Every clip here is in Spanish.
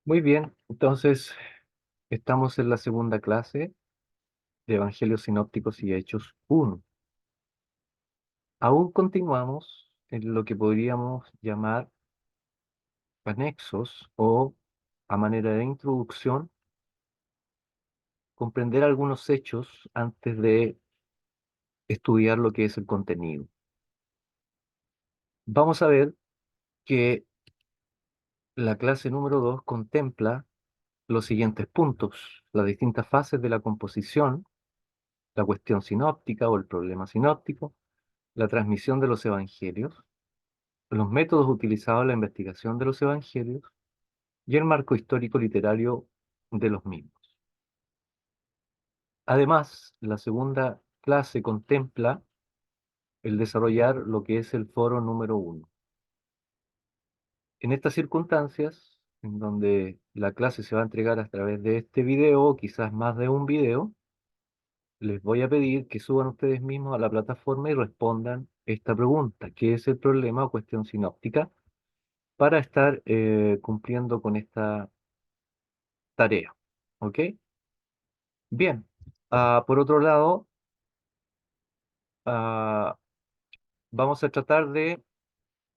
Muy bien, entonces estamos en la segunda clase de Evangelios Sinópticos y Hechos 1. Aún continuamos en lo que podríamos llamar anexos o, a manera de introducción, comprender algunos hechos antes de estudiar lo que es el contenido. Vamos a ver que la clase número 2 contempla los siguientes puntos: las distintas fases de la composición, la cuestión sinóptica o el problema sinóptico, la transmisión de los evangelios, los métodos utilizados en la investigación de los evangelios y el marco histórico literario de los mismos. Además, la segunda clase contempla el desarrollar lo que es el foro número 1. En estas circunstancias, en donde la clase se va a entregar a través de este video, o quizás más de un video, les voy a pedir que suban ustedes mismos a la plataforma y respondan esta pregunta: ¿qué es el problema o cuestión sinóptica? Para estar cumpliendo con esta tarea. ¿Ok? Bien. Por otro lado, ah, vamos a tratar de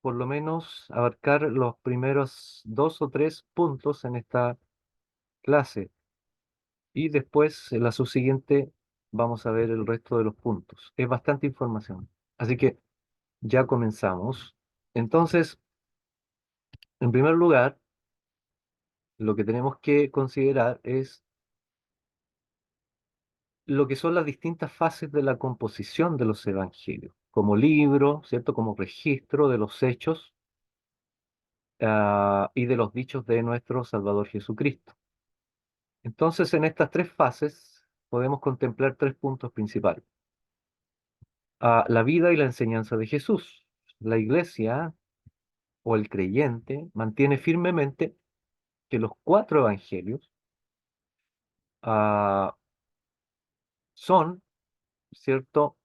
por lo menos abarcar los primeros dos o tres puntos en esta clase, y después en la subsiguiente vamos a ver el resto de los puntos. Es bastante información. Así que ya comenzamos. Entonces, en primer lugar, lo que tenemos que considerar es lo que son las distintas fases de la composición de los evangelios, como libro, ¿cierto? Como registro de los hechos y de los dichos de nuestro Salvador Jesucristo. Entonces, en estas tres fases podemos contemplar tres puntos principales: la vida y la enseñanza de Jesús. La iglesia o el creyente mantiene firmemente que los cuatro evangelios ah, son, ¿cierto?,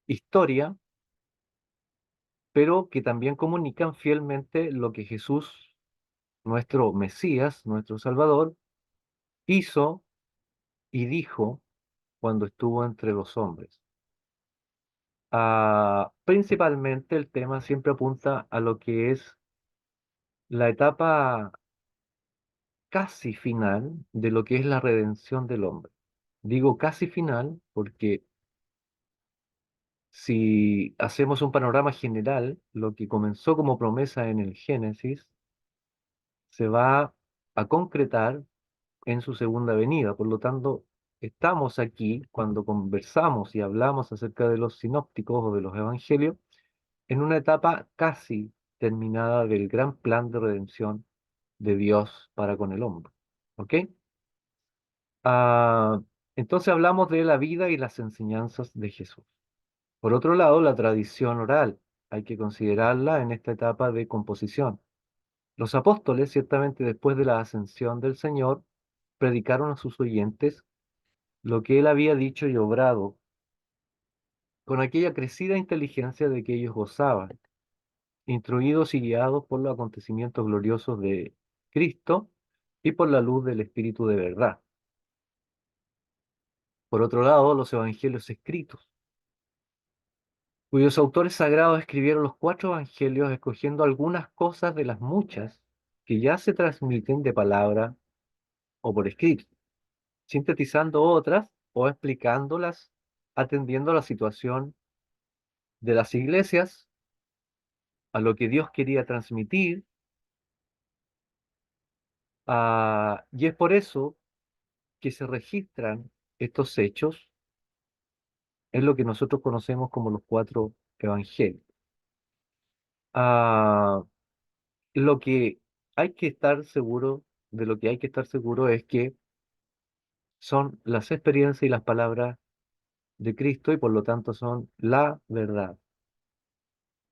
historia, pero que también comunican fielmente lo que Jesús, nuestro Mesías, nuestro Salvador, hizo y dijo cuando estuvo entre los hombres. Principalmente el tema siempre apunta a lo que es la etapa casi final de lo que es la redención del hombre. Digo casi final porque si hacemos un panorama general, lo que comenzó como promesa en el Génesis se va a concretar en su segunda venida. Por lo tanto, estamos aquí cuando conversamos y hablamos acerca de los sinópticos o de los evangelios en una etapa casi terminada del gran plan de redención de Dios para con el hombre. ¿Ok? Ah, entonces hablamos de la vida y las enseñanzas de Jesús. Por otro lado, la tradición oral hay que considerarla en esta etapa de composición. Los apóstoles, ciertamente después de la ascensión del Señor, predicaron a sus oyentes lo que él había dicho y obrado, con aquella crecida inteligencia de que ellos gozaban, instruidos y guiados por los acontecimientos gloriosos de Cristo y por la luz del Espíritu de verdad. Por otro lado, los evangelios escritos, cuyos autores sagrados escribieron los cuatro evangelios escogiendo algunas cosas de las muchas que ya se transmiten de palabra o por escrito, sintetizando otras o explicándolas atendiendo a la situación de las iglesias, a lo que Dios quería transmitir, y es por eso que se registran estos hechos en lo que nosotros conocemos como los cuatro evangelios. Ah, lo que hay que estar seguro, de lo que hay que estar seguro es que son las experiencias y las palabras de Cristo y por lo tanto son la verdad.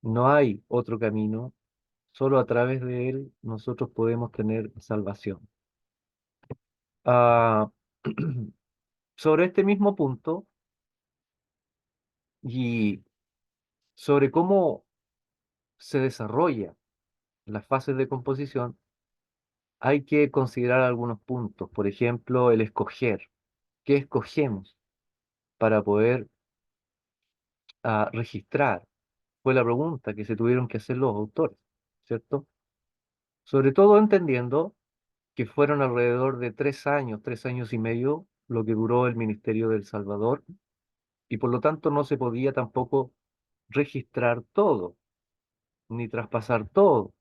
No hay otro camino, solo a través de él nosotros podemos tener salvación. Ah, sobre este mismo punto y sobre cómo se desarrolla las fases de composición, hay que considerar algunos puntos. Por ejemplo, el escoger. ¿Qué escogemos para poder registrar? Fue la pregunta que se tuvieron que hacer los autores, ¿cierto? Sobre todo entendiendo que fueron alrededor de 3 años, 3 años y medio, lo que duró el ministerio del Salvador, y por lo tanto no se podía tampoco registrar todo, ni traspasar todo.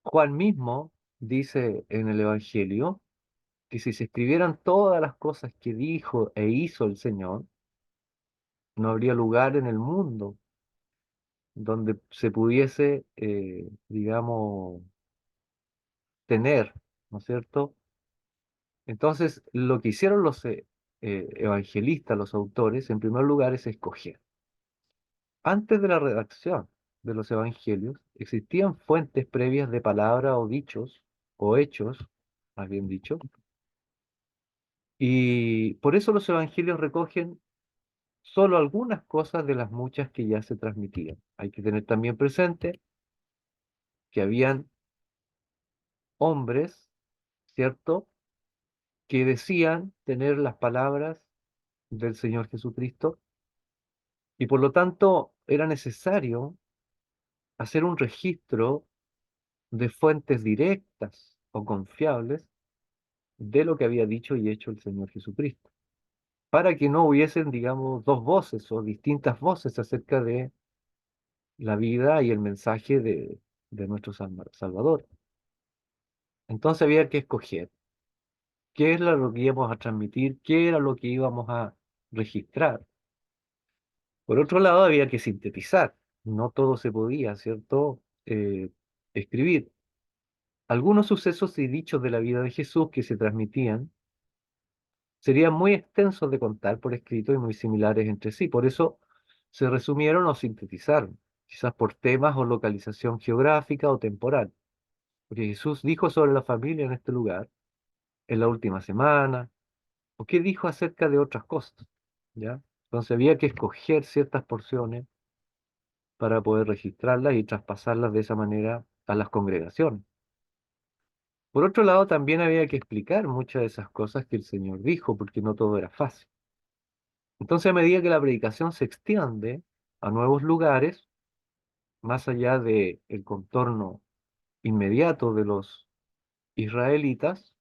Juan mismo dice en el Evangelio que si se escribieran todas las cosas que dijo e hizo el Señor, no habría lugar en el mundo donde se pudiese, digamos, tener, ¿no es cierto? Entonces, lo que hicieron los evangelistas, los autores, en primer lugar es escoger. Antes de la redacción de los evangelios, existían fuentes previas de palabra o dichos, o hechos, más bien dicho, y por eso los evangelios recogen solo algunas cosas de las muchas que ya se transmitían. Hay que tener también presente que habían hombres, ¿cierto?, que decían tener las palabras del Señor Jesucristo y por lo tanto era necesario hacer un registro de fuentes directas o confiables de lo que había dicho y hecho el Señor Jesucristo, para que no hubiesen, digamos, dos voces o distintas voces acerca de la vida y el mensaje de nuestro Salvador. Entonces había que escoger qué era lo que íbamos a transmitir, qué era lo que íbamos a registrar. Por otro lado, había que sintetizar. No todo se podía, ¿cierto? Escribir. Algunos sucesos y dichos de la vida de Jesús que se transmitían serían muy extensos de contar por escrito y muy similares entre sí. Por eso se resumieron o sintetizaron, quizás por temas o localización geográfica o temporal. Porque Jesús dijo sobre la familia en este lugar, en la última semana, o qué dijo acerca de otras cosas, ¿ya? Entonces había que escoger ciertas porciones para poder registrarlas y traspasarlas de esa manera a las congregaciones. Por otro lado, también había que explicar muchas de esas cosas que el Señor dijo, porque no todo era fácil. Entonces, a medida que la predicación se extiende a nuevos lugares, más allá del contorno inmediato de los israelitas,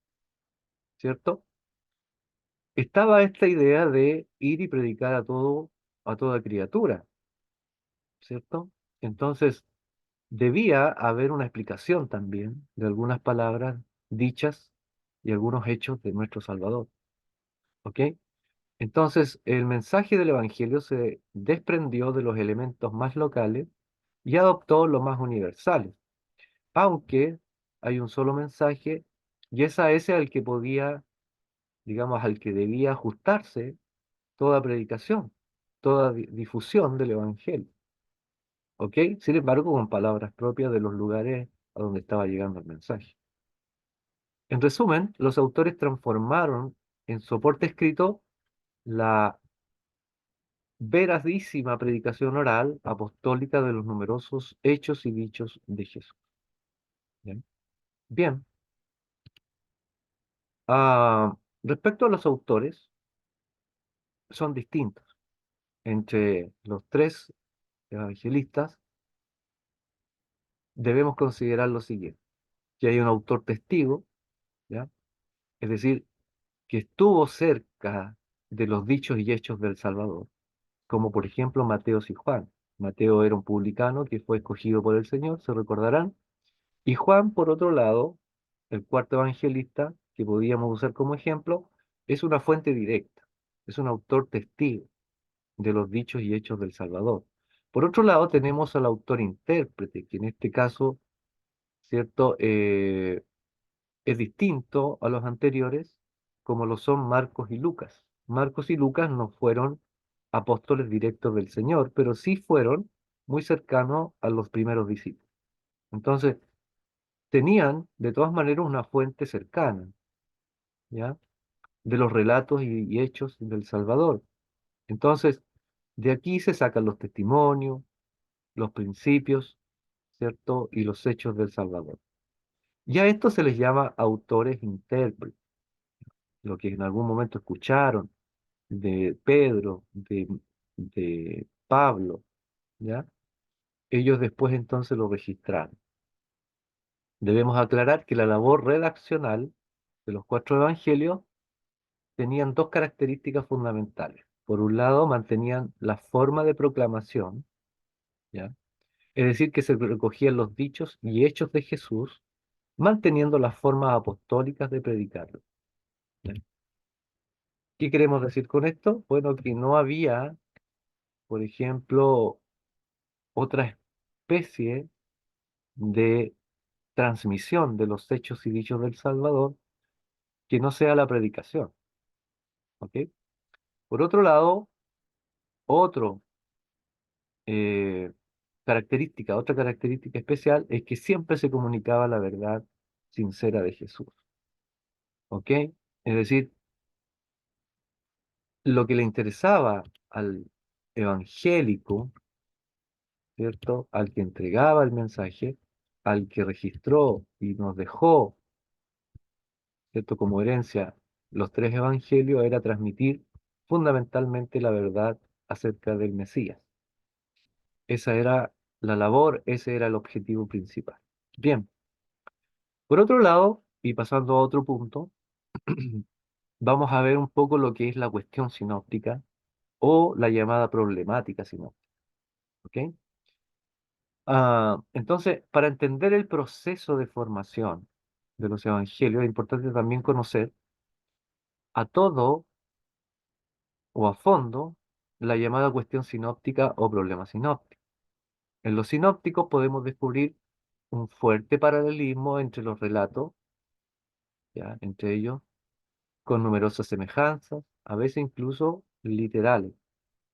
¿cierto? Estaba esta idea de ir y predicar a toda criatura, ¿cierto? Entonces, debía haber una explicación también de algunas palabras dichas y algunos hechos de nuestro Salvador, ¿ok? Entonces, el mensaje del Evangelio se desprendió de los elementos más locales y adoptó los más universales, aunque hay un solo mensaje y es a ese al que podía, digamos, al que debía ajustarse toda predicación, toda difusión del Evangelio, ¿ok? Sin embargo, con palabras propias de los lugares a donde estaba llegando el mensaje. En resumen, los autores transformaron en soporte escrito la veradísima predicación oral apostólica de los numerosos hechos y dichos de Jesús. Bien, Bien. Respecto a los autores, son distintos. Entre los tres evangelistas debemos considerar lo siguiente, que hay un autor testigo, ¿ya? Es decir, que estuvo cerca de los dichos y hechos del Salvador, como por ejemplo Mateo y Juan. Mateo era un publicano que fue escogido por el Señor, se recordarán. Y Juan, por otro lado, el cuarto evangelista, que podíamos usar como ejemplo, es una fuente directa, es un autor testigo de los dichos y hechos del Salvador. Por otro lado, tenemos al autor intérprete, que en este caso, ¿cierto? Es distinto a los anteriores, como lo son Marcos y Lucas. Marcos y Lucas no fueron apóstoles directos del Señor, pero sí fueron muy cercanos a los primeros discípulos. Entonces, tenían de todas maneras una fuente cercana, ¿ya? De los relatos y hechos del Salvador. Entonces, de aquí se sacan los testimonios, los principios, ¿cierto? Y los hechos del Salvador. Y a esto se les llama autores intérpretes, lo que en algún momento escucharon de Pedro, de Pablo, ¿ya? Ellos después entonces lo registraron. Debemos aclarar que la labor redaccional de los cuatro evangelios tenían dos características fundamentales. Por un lado, mantenían la forma de proclamación, ¿ya? Es decir, que se recogían los dichos y hechos de Jesús, manteniendo las formas apostólicas de predicarlo, ¿ya? ¿Qué queremos decir con esto? Bueno, que no había, por ejemplo, otra especie de transmisión de los hechos y dichos del Salvador que no sea la predicación, ¿ok? Por otro lado, otro, eh, otra característica especial es que siempre se comunicaba la verdad sincera de Jesús, ¿ok? Es decir, lo que le interesaba al evangélico, ¿cierto? Al que entregaba el mensaje, al que registró y nos dejó, ¿cierto? Como herencia los tres evangelios, era transmitir fundamentalmente la verdad acerca del Mesías. Esa era la labor, ese era el objetivo principal. Bien, por otro lado, y pasando a otro punto, vamos a ver un poco lo que es la cuestión sinóptica o la llamada problemática sinóptica. ¿Ok? Entonces, para entender el proceso de formación de los evangelios, es importante también conocer a todo o a fondo la llamada cuestión sinóptica o problema sinóptico. En los sinópticos podemos descubrir un fuerte paralelismo entre los relatos, ¿ya? Entre ellos, con numerosas semejanzas, a veces incluso literales,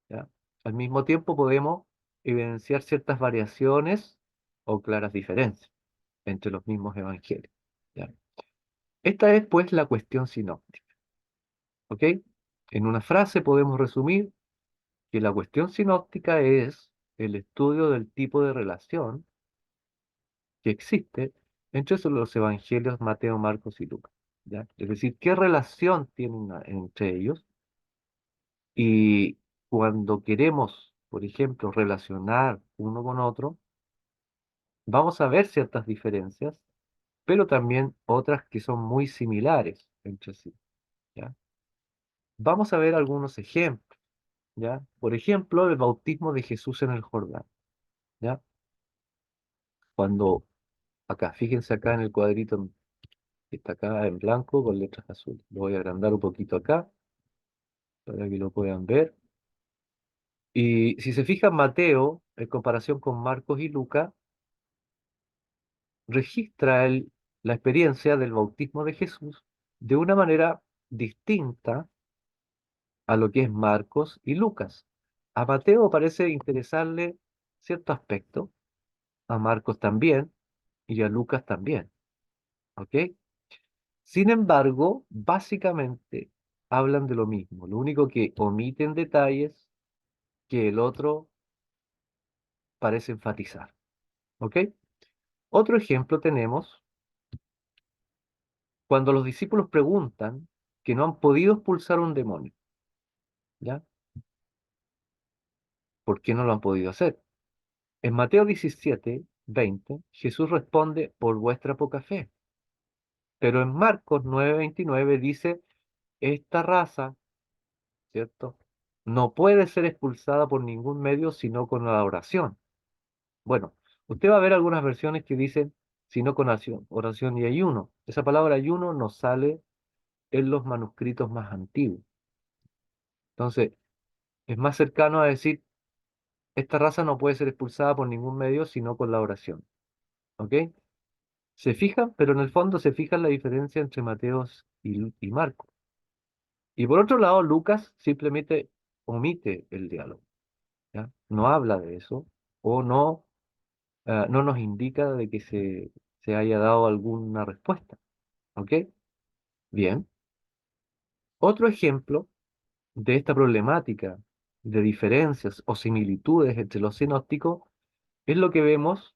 ¿ya? Al mismo tiempo podemos evidenciar ciertas variaciones o claras diferencias entre los mismos evangelios, ¿ya? Esta es pues la cuestión sinóptica, ¿ok? En una frase podemos resumir que la cuestión sinóptica es el estudio del tipo de relación que existe entre los evangelios Mateo, Marcos y Lucas, ¿ya? Es decir, qué relación tienen entre ellos. Y cuando queremos, por ejemplo, relacionar uno con otro, vamos a ver ciertas diferencias, pero también otras que son muy similares entre sí, ¿ya? Vamos a ver algunos ejemplos, ¿ya? Por ejemplo, el bautismo de Jesús en el Jordán, ¿ya? Cuando acá, fíjense acá en el cuadrito que está acá en blanco con letras azules. Lo voy a agrandar un poquito acá para que lo puedan ver. Y si se fijan, Mateo, en comparación con Marcos y Lucas, registra la experiencia del bautismo de Jesús de una manera distinta a lo que es Marcos y Lucas. A Mateo parece interesarle cierto aspecto, a Marcos también y a Lucas también, ¿ok? Sin embargo, básicamente hablan de lo mismo, lo único que omiten detalles que el otro parece enfatizar, ¿ok? Otro ejemplo tenemos cuando los discípulos preguntan que no han podido expulsar un demonio, ¿ya? ¿Por qué no lo han podido hacer? En Mateo 17:20, Jesús responde, por vuestra poca fe. Pero en Marcos 9:29 dice, esta raza, ¿cierto? No puede ser expulsada por ningún medio sino con la oración. Bueno, usted va a ver algunas versiones que dicen, sino con oración y ayuno. Esa palabra ayuno no sale en los manuscritos más antiguos. Entonces, es más cercano a decir, esta raza no puede ser expulsada por ningún medio sino con la oración. ¿Ok? Se fijan, pero en el fondo se fijan la diferencia entre Mateos y Marcos. Y por otro lado, Lucas simplemente omite el diálogo, ¿ya? No habla de eso o no, no nos indica de que se haya dado alguna respuesta. ¿Ok? Bien. Otro ejemplo de esta problemática de diferencias o similitudes entre los sinópticos es lo que vemos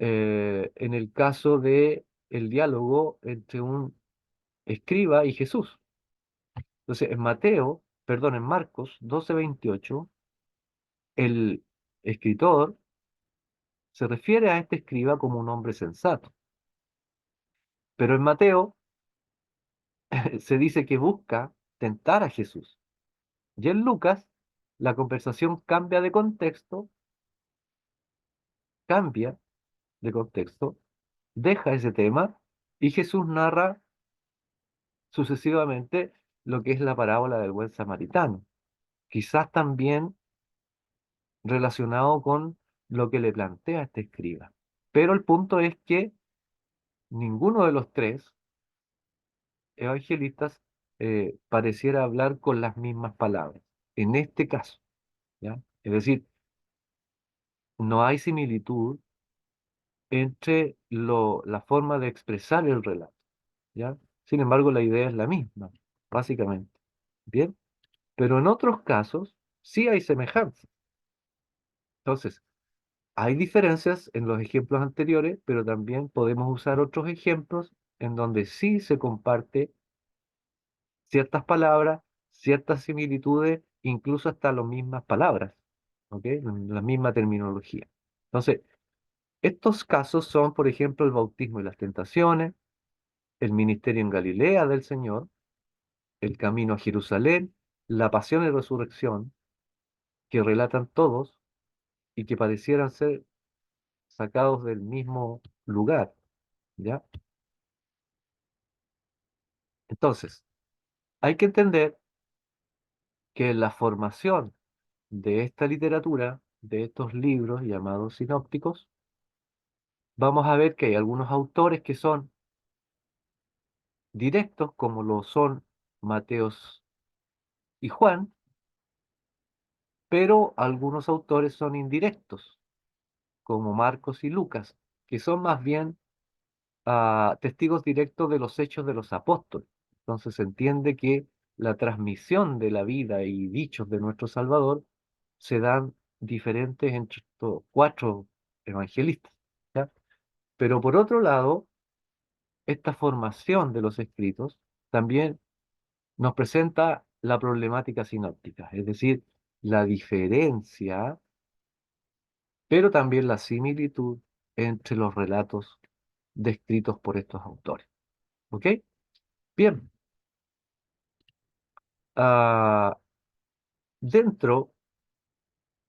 en el caso de el diálogo entre un escriba y Jesús. Entonces, en Marcos 12:28, el escritor se refiere a este escriba como un hombre sensato, pero en Mateo se dice que busca tentar a Jesús. Y en Lucas, la conversación cambia de contexto, deja ese tema y Jesús narra sucesivamente lo que es la parábola del buen samaritano, quizás también relacionado con lo que le plantea este escriba. Pero el punto es que ninguno de los tres evangelistas pareciera hablar con las mismas palabras, en este caso, ¿ya? Es decir, no hay similitud entre la forma de expresar el relato, ¿ya? Sin embargo, la idea es la misma, básicamente. Bien, pero en otros casos sí hay semejanzas. Entonces, hay diferencias en los ejemplos anteriores, pero también podemos usar otros ejemplos en donde sí se comparte ciertas palabras, ciertas similitudes, incluso hasta las mismas palabras, ¿ok? La misma terminología. Entonces, estos casos son, por ejemplo, el bautismo y las tentaciones, el ministerio en Galilea del Señor, el camino a Jerusalén, la pasión y resurrección, que relatan todos y que parecieran ser sacados del mismo lugar, ¿ya? Entonces, hay que entender que la formación de esta literatura, de estos libros llamados sinópticos, vamos a ver que hay algunos autores que son directos, como lo son Mateos y Juan, pero algunos autores son indirectos, como Marcos y Lucas, que son más bien testigos directos de los hechos de los apóstoles. Entonces se entiende que la transmisión de la vida y dichos de nuestro Salvador se dan diferentes entre estos cuatro evangelistas, ¿ya? Pero por otro lado, esta formación de los escritos también nos presenta la problemática sinóptica, es decir, la diferencia, pero también la similitud entre los relatos descritos por estos autores. ¿Ok? Bien. Ah, dentro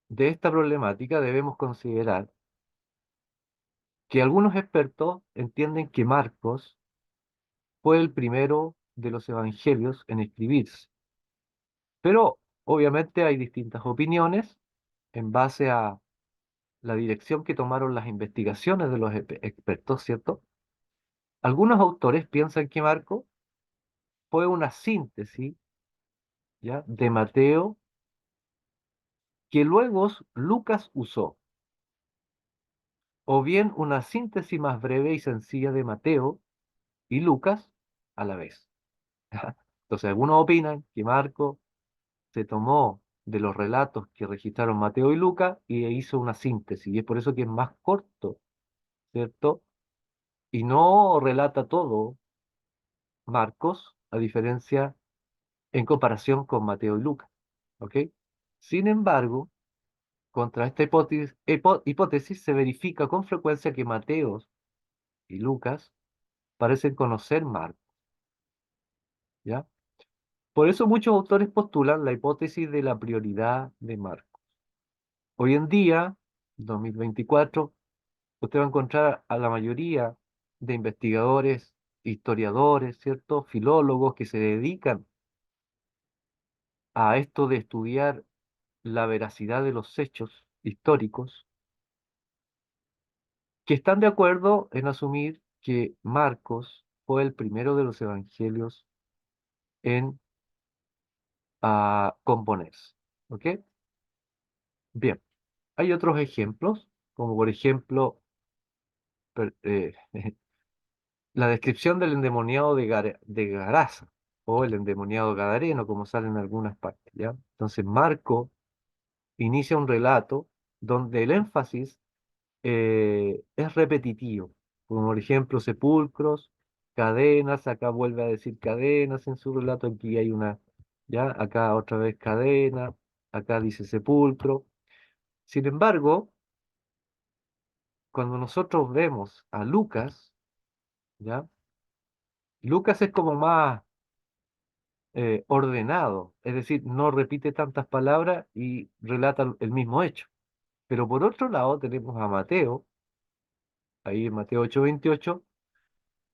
de esta problemática debemos considerar que algunos expertos entienden que Marcos fue el primero de los evangelios en escribirse, pero obviamente hay distintas opiniones en base a la dirección que tomaron las investigaciones de los expertos, ¿cierto? Algunos autores piensan que Marcos fue una síntesis, ¿ya?, de Mateo que luego Lucas usó, o bien una síntesis más breve y sencilla de Mateo y Lucas a la vez. Entonces, algunos opinan que Marco se tomó de los relatos que registraron Mateo y Lucas y hizo una síntesis, y es por eso que es más corto, ¿cierto? Y no relata todo Marcos, a diferencia en comparación con Mateo y Lucas, ¿ok? Sin embargo, contra esta hipótesis se verifica con frecuencia que Mateo y Lucas parecen conocer Marcos, ¿ya? Por eso muchos autores postulan la hipótesis de la prioridad de Marcos. Hoy en día, 2024, usted va a encontrar a la mayoría de investigadores, historiadores, ¿cierto?, filólogos que se dedican a esto de estudiar la veracidad de los hechos históricos, que están de acuerdo en asumir que Marcos fue el primero de los evangelios en componerse. ¿Ok? Bien, hay otros ejemplos, como por ejemplo per- eh, la descripción del endemoniado de Garasa o el endemoniado gadareno, como sale en algunas partes, ¿ya? Entonces, Marco inicia un relato donde el énfasis es repetitivo. Como por ejemplo, sepulcros, cadenas, acá vuelve a decir cadenas en su relato, aquí hay una, ya, acá otra vez cadena, acá dice sepulcro. Sin embargo, cuando nosotros vemos a Lucas, ¿ya? Lucas es como más ordenado, es decir, no repite tantas palabras y relata el mismo hecho. Pero por otro lado tenemos a Mateo, ahí en Mateo 8:28,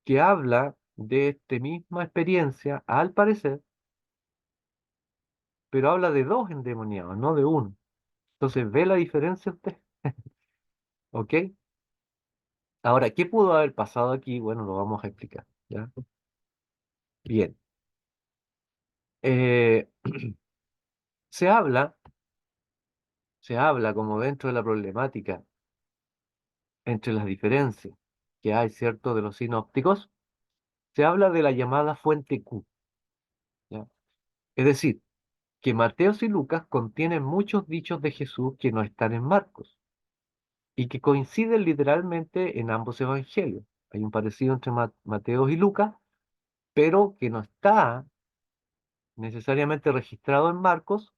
que habla de esta misma experiencia, al parecer, pero habla de dos endemoniados, no de uno. Entonces, ¿ve la diferencia usted? ¿Ok? Ahora, ¿qué pudo haber pasado aquí? Bueno, lo vamos a explicar, ¿ya? Bien. Eh, se habla, se habla como dentro de la problemática entre las diferencias que hay, ¿cierto?, de los sinópticos, se habla de la llamada fuente Q, ¿ya? Es decir, que Mateos y Lucas contienen muchos dichos de Jesús que no están en Marcos y que coinciden literalmente en ambos evangelios. Hay un parecido entre Mateos y Lucas, pero que no está necesariamente registrado en Marcos,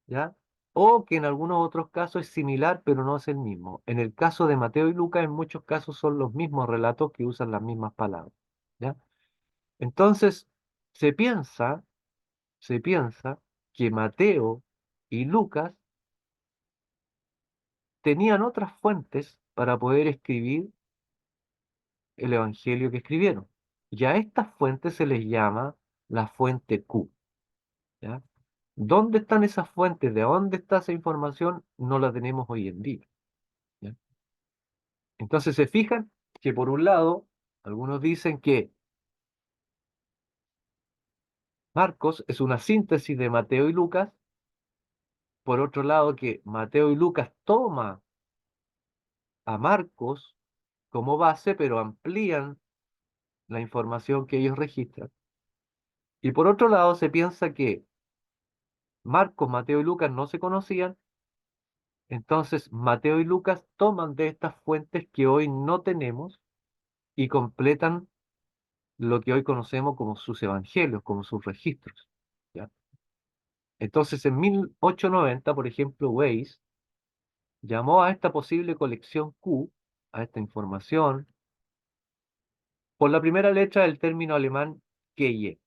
¿ya? O que en algunos otros casos es similar, pero no es el mismo. En el caso de Mateo y Lucas, en muchos casos son los mismos relatos que usan las mismas palabras, ¿ya? Entonces, se piensa, se piensa que Mateo y Lucas tenían otras fuentes para poder escribir el evangelio que escribieron. Y a estas fuentes se les llama la fuente Q, ¿ya? ¿Dónde están esas fuentes? ¿De dónde está esa información? No la tenemos hoy en día, ¿ya? Entonces se fijan que por un lado, algunos dicen que Marcos es una síntesis de Mateo y Lucas, por otro lado que Mateo y Lucas toma a Marcos como base, pero amplían la información que ellos registran. Y por otro lado se piensa que Marcos, Mateo y Lucas no se conocían, entonces Mateo y Lucas toman de estas fuentes que hoy no tenemos y completan lo que hoy conocemos como sus evangelios, como sus registros, ¿ya? Entonces en 1890, por ejemplo, Weiss llamó a esta posible colección Q, a esta información, por la primera letra del término alemán Quelle,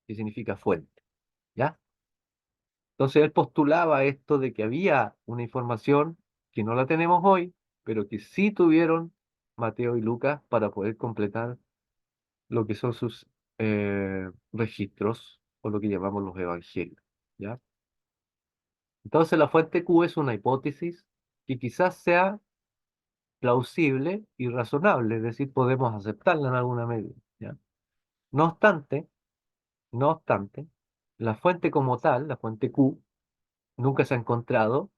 que significa fuente, ¿ya? Entonces él postulaba esto de que había una información que no la tenemos hoy, pero que sí tuvieron Mateo y Lucas para poder completar lo que son sus registros o lo que llamamos los evangelios, ¿ya? Entonces la fuente Q es una hipótesis que quizás sea plausible y razonable, es decir, podemos aceptarla en alguna medida, ¿ya? No obstante, no obstante, la fuente como tal, la fuente Q, nunca se ha encontrado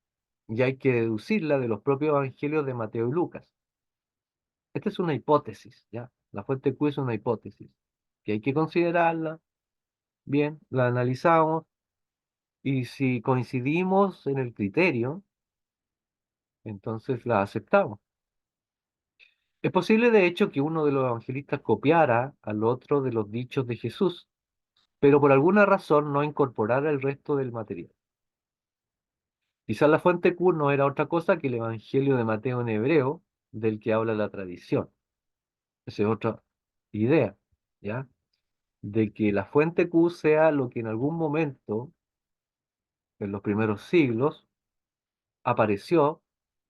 y hay que deducirla de los propios evangelios de Mateo y Lucas. Esta es una hipótesis, ¿ya? La fuente Q es una hipótesis que hay que considerarla, bien, la analizamos y si coincidimos en el criterio, entonces la aceptamos. Es posible, de hecho, que uno de los evangelistas copiara al otro de los dichos de Jesús, pero por alguna razón no incorporara el resto del material. Quizás la fuente Q no era otra cosa que el Evangelio de Mateo en hebreo, del que habla la tradición. Esa es otra idea, ¿ya? De que la fuente Q sea lo que en algún momento, en los primeros siglos, apareció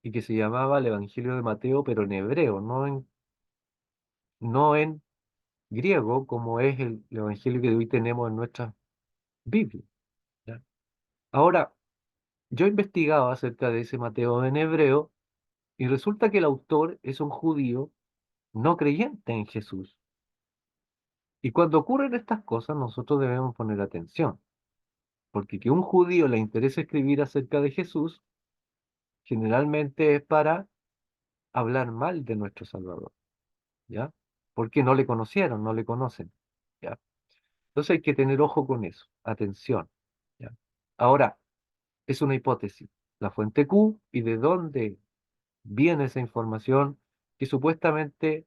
y que se llamaba el Evangelio de Mateo, pero en hebreo, no en griego, como es el Evangelio que hoy tenemos en nuestra Biblia, ¿ya? Ahora, yo he investigado acerca de ese Mateo en hebreo y resulta que el autor es un judío no creyente en Jesús. Y cuando ocurren estas cosas, nosotros debemos poner atención, porque que un judío le interese escribir acerca de Jesús, generalmente es para hablar mal de nuestro Salvador, ¿ya? Porque no le conocieron, no le conocen, ¿ya? Entonces hay que tener ojo con eso, atención, ¿ya? Ahora, es una hipótesis, la fuente Q y de dónde viene esa información que supuestamente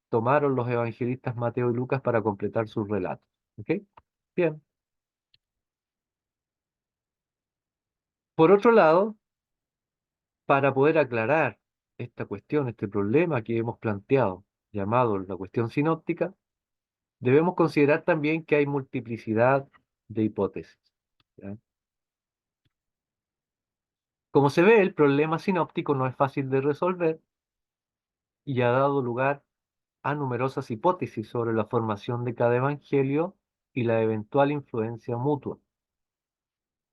tomaron los evangelistas Mateo y Lucas para completar sus relatos. ¿Ok? Bien. Por otro lado, para poder aclarar esta cuestión, este problema que hemos planteado, llamado la cuestión sinóptica, debemos considerar también que hay multiplicidad de hipótesis. ¿Ya? Como se ve, el problema sinóptico no es fácil de resolver y ha dado lugar a numerosas hipótesis sobre la formación de cada evangelio y la eventual influencia mutua.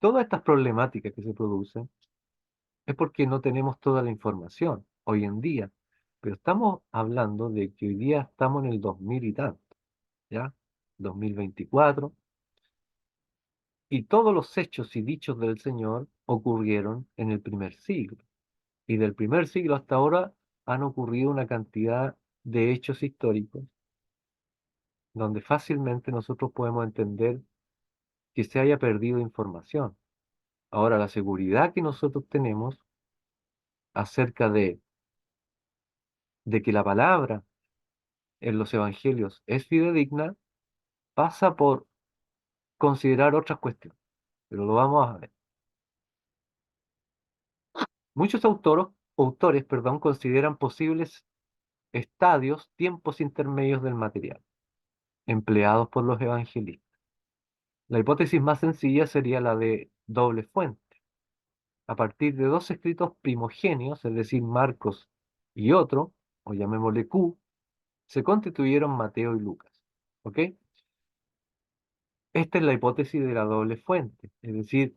Todas estas problemáticas que se producen es porque no tenemos toda la información hoy en día, pero estamos hablando de que hoy día estamos en el 2000 y tanto, ¿ya? 2024, y todos los hechos y dichos del Señor ocurrieron en el primer siglo. Y del primer siglo hasta ahora han ocurrido una cantidad de hechos históricos donde fácilmente nosotros podemos entender que se haya perdido información. Ahora, la seguridad que nosotros tenemos acerca de que la palabra en los evangelios es fidedigna pasa por considerar otras cuestiones, pero lo vamos a ver. Muchos autores, consideran posibles estadios, tiempos intermedios del material empleados por los evangelistas. La hipótesis más sencilla sería la de doble fuente. A partir de dos escritos primogenios, es decir, Marcos y otro, o llamémosle Q, se constituyeron Mateo y Lucas. ¿Ok? Esta es la hipótesis de la doble fuente, es decir,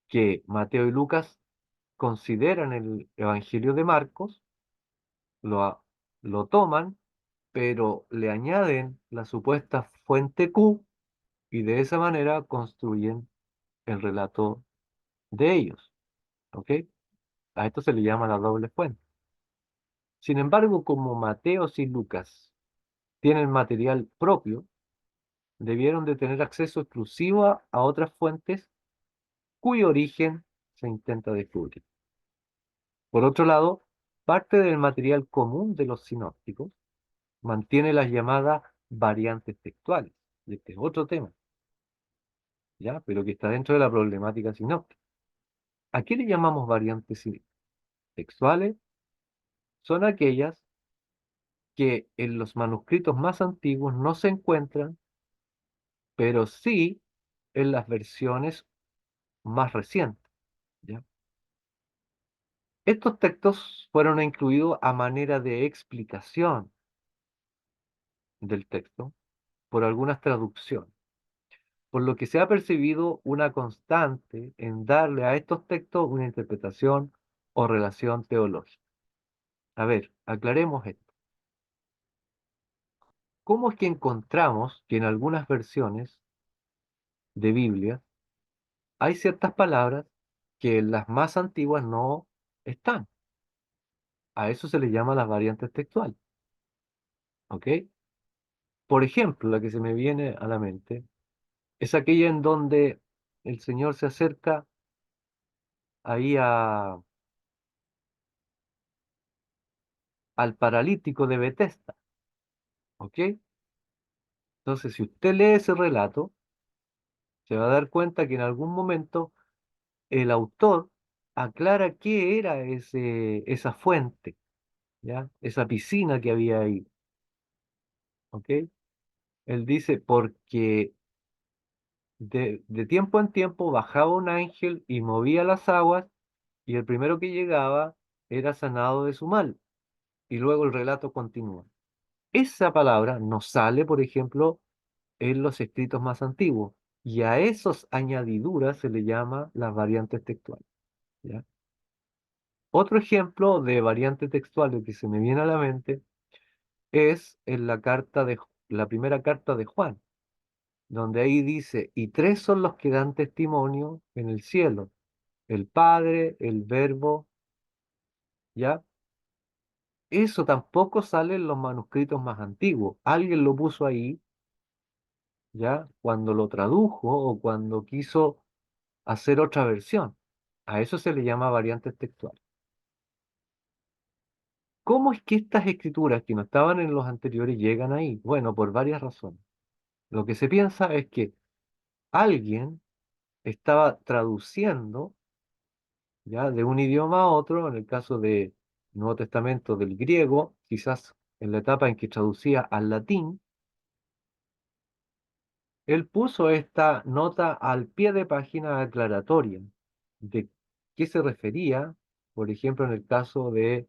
que Mateo y Lucas consideran el Evangelio de Marcos, lo, lo toman, pero le añaden la supuesta fuente Q y de esa manera construyen el relato de ellos. ¿Ok? A esto se le llama la doble fuente. Sin embargo, como Mateo y Lucas tienen material propio, debieron de tener acceso exclusivo a otras fuentes cuyo origen se intenta descubrir. Por otro lado, parte del material común de los sinópticos mantiene las llamadas variantes textuales. Y este es otro tema, ¿ya? Pero que está dentro de la problemática sinóptica. ¿A qué le llamamos variantes textuales? Son aquellas que en los manuscritos más antiguos no se encuentran, pero sí en las versiones más recientes, ¿ya? Estos textos fueron incluidos a manera de explicación del texto por algunas traducciones, por lo que se ha percibido una constante en darle a estos textos una interpretación o relación teológica. A ver, aclaremos esto. ¿Cómo es que encontramos que en algunas versiones de Biblia hay ciertas palabras que en las más antiguas no están? A eso se le llama las variantes textuales, ¿ok? Por ejemplo, la que se me viene a la mente es aquella en donde el Señor se acerca ahí al paralítico de Betesda, ¿ok? Entonces, si usted lee ese relato, se va a dar cuenta que en algún momento el autor aclara qué era esa fuente, ¿ya? Esa piscina que había ahí, ¿ok? Él dice, porque de tiempo en tiempo bajaba un ángel y movía las aguas, y el primero que llegaba era sanado de su mal. Y luego el relato continúa. Esa palabra no sale, por ejemplo, en los escritos más antiguos, y a esos añadiduras se le llama las variantes textuales, ¿ya? Otro ejemplo de variante textual que se me viene a la mente es en la primera carta de Juan, donde ahí dice, y tres son los que dan testimonio en el cielo, el Padre, el Verbo, ¿ya? Eso tampoco sale en los manuscritos más antiguos. Alguien lo puso ahí, ¿ya? Cuando lo tradujo o cuando quiso hacer otra versión. A eso se le llama variantes textuales. ¿Cómo es que estas escrituras que no estaban en los anteriores llegan ahí? Bueno, por varias razones. Lo que se piensa es que alguien estaba traduciendo ya de un idioma a otro, en el caso del Nuevo Testamento del griego, quizás en la etapa en que traducía al latín, él puso esta nota al pie de página aclaratoria de qué se refería, por ejemplo, en el caso de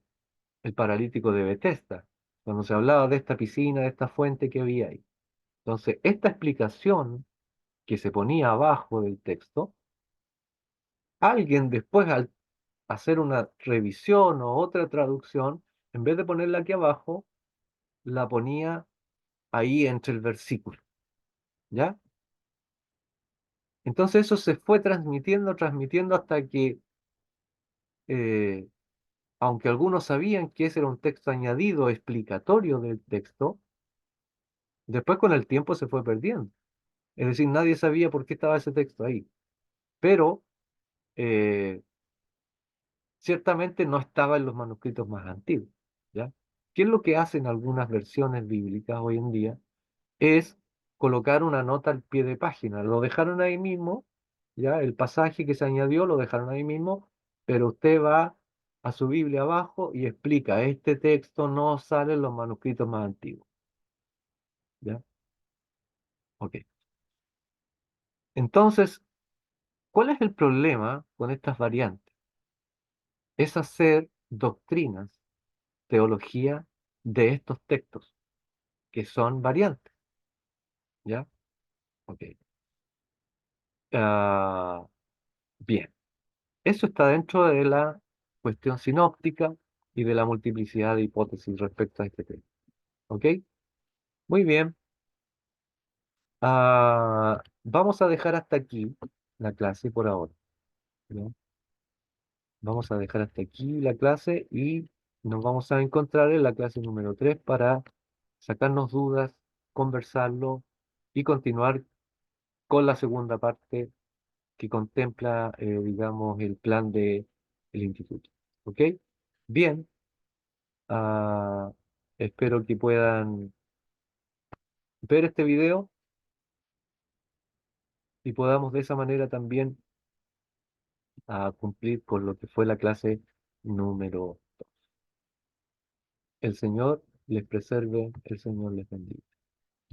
el paralítico de Betesda, cuando se hablaba de esta piscina, de esta fuente que había ahí. Entonces, esta explicación que se ponía abajo del texto, alguien después al hacer una revisión o otra traducción, en vez de ponerla aquí abajo, la ponía ahí entre el versículo, ¿ya? Entonces eso se fue transmitiendo hasta que, eh, aunque algunos sabían que ese era un texto añadido, explicatorio del texto, después con el tiempo se fue perdiendo. Es decir, nadie sabía por qué estaba ese texto ahí. Pero eh, ciertamente no estaba en los manuscritos más antiguos, ¿ya? ¿Qué es lo que hacen algunas versiones bíblicas hoy en día? Es colocar una nota al pie de página. Lo dejaron ahí mismo, ¿ya? El pasaje que se añadió lo dejaron ahí mismo, pero usted va a su Biblia abajo y explica, este texto no sale en los manuscritos más antiguos, ¿ya? Ok. Entonces, ¿cuál es el problema con estas variantes? Es hacer doctrinas, teología de estos textos, que son variantes, ¿ya? Ok. Ah, bien. Eso está dentro de la cuestión sinóptica y de la multiplicidad de hipótesis respecto a este tema. ¿Ok? Muy bien. Vamos a dejar hasta aquí la clase por ahora, ¿ya? Vamos a dejar hasta aquí la clase y nos vamos a encontrar en la clase número 3 para sacarnos dudas, conversarlo y continuar con la segunda parte que contempla, digamos, el plan del instituto. ¿Ok? Bien. Ah, espero que puedan ver este video y podamos de esa manera también cumplir con lo que fue la clase número 2. El Señor les preserve, el Señor les bendiga.